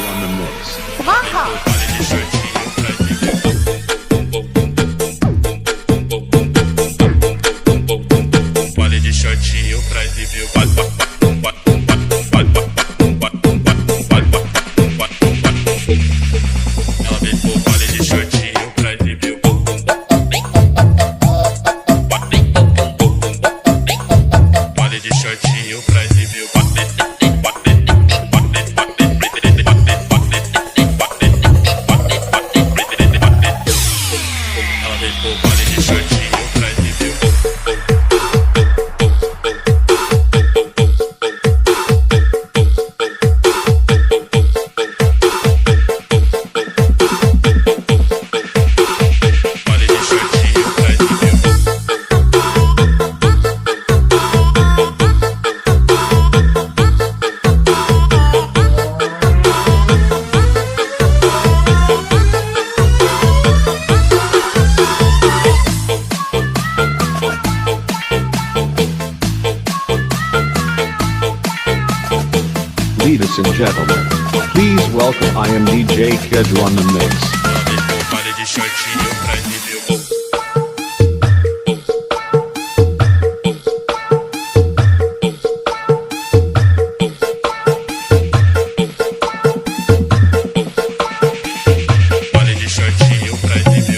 on the mix. Vale de shortinho pra exibir o ela vem pro vale de shortinho pra exibir o vale de shortinho pra exibir o ela vem pro vale de shortinho pra exibir vale de shortinho pra exibir Ladies and gentlemen, please welcome I am DJ Kedro on the mix. ela vem pro vale de shortinho pra exibir vale de shortinho pra exibir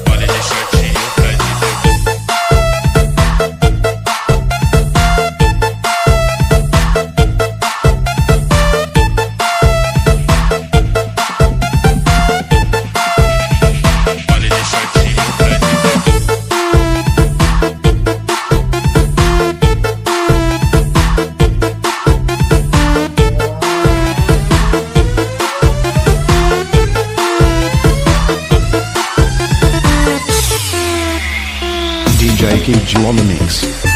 vale de shortinho pra exibir vale de shortinho pra exibir DJ Kedro on the mix.